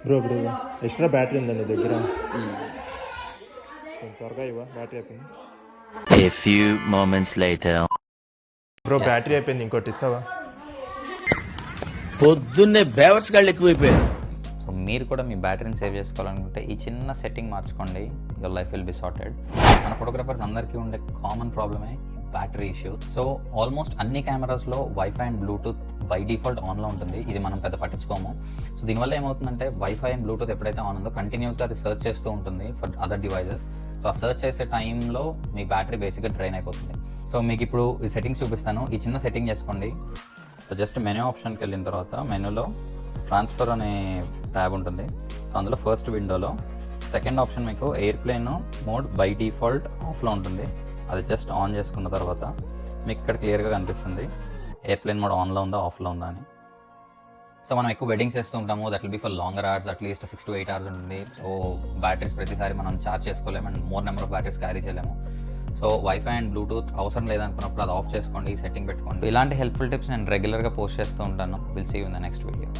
Bro extra battery ఉందా నీ దగ్గర? త్వరగా ఇవ్వ, బ్యాటరీ అయిపోయింది. A few moments later. Bro battery అయిపోయింది, ఇంకోటి ఇస్తావా? పొద్దున్నే బేవర్స్ గాళ్ళు ఎక్కువైపోయారు. సో మీరు కూడా మీ బ్యాటరీని సేవ్ చేసుకోవాలనుకుంటే ఈ చిన్న సెట్టింగ్ మార్చుకోండి, your life will be sorted. మన ఫోటోగ్రాఫర్స్ అందరికీ ఉండే కామన్ ప్రాబ్లమే బ్యాటరీ ఇష్యూ. సో ఆల్మోస్ట్ అన్ని కెమెరాస్లో wifi and Bluetooth by default ఆన్లో ఉంటుంది. ఇది మనం పెద్ద పట్టించుకోము. సో దీనివల్ల ఏమవుతుందంటే వైఫై అండ్ బ్లూటూత్ ఎప్పుడైతే ఆన్ ఉందో కంటిన్యూస్గా అది సర్చ్ చేస్తూ ఉంటుంది ఫర్ అదర్ డివైజెస్. సో ఆ సర్చ్ చేసే టైంలో మీ బ్యాటరీ బేసిక్గా డ్రైన్ అయిపోతుంది. సో మీకు ఇప్పుడు ఈ సెట్టింగ్స్ చూపిస్తాను. ఈ చిన్న సెట్టింగ్ చేసుకోండి. సో జస్ట్ మెనూ ఆప్షన్కి వెళ్ళిన తర్వాత మెనూలో ట్రాన్స్ఫర్ అనే ట్యాబ్ ఉంటుంది. సో అందులో ఫస్ట్ విండోలో సెకండ్ ఆప్షన్ మీకు ఎయిర్ప్లేన్ మోడ్ బై డిఫాల్ట్ ఆఫ్లో ఉంటుంది. అది జస్ట్ ఆన్ చేసుకున్న తర్వాత మీకు ఇక్కడ క్లియర్గా కనిపిస్తుంది ఎయిర్ప్లేన్ మోడ్ ఆన్లో ఉందా ఆఫ్లో ఉందా అని. సో మనం ఎక్కువ వెడ్డింగ్స్ చేస్తూ ఉంటాము, that will be for longer hours, at least 6 to 8 hours ఉంటుంది. సో బ్యాటరీస్ ప్రతిసారి మనం ఛార్జ్ చేసుకోలేము and more number of batteries carry చేయలేము. సో వైఫై అండ్ బ్లూటూత్ అవసరం లేదనుకున్నప్పుడు అది ఆఫ్ చేసుకోండి, ఈ సెట్టింగ్ పెట్టుకోండి. ఇలాంటి హెల్ప్ఫుల్ టిప్స్ నేను రెగ్యులర్గా పోస్ట్ చేస్తూ ఉంటాను. Will see you in the next video.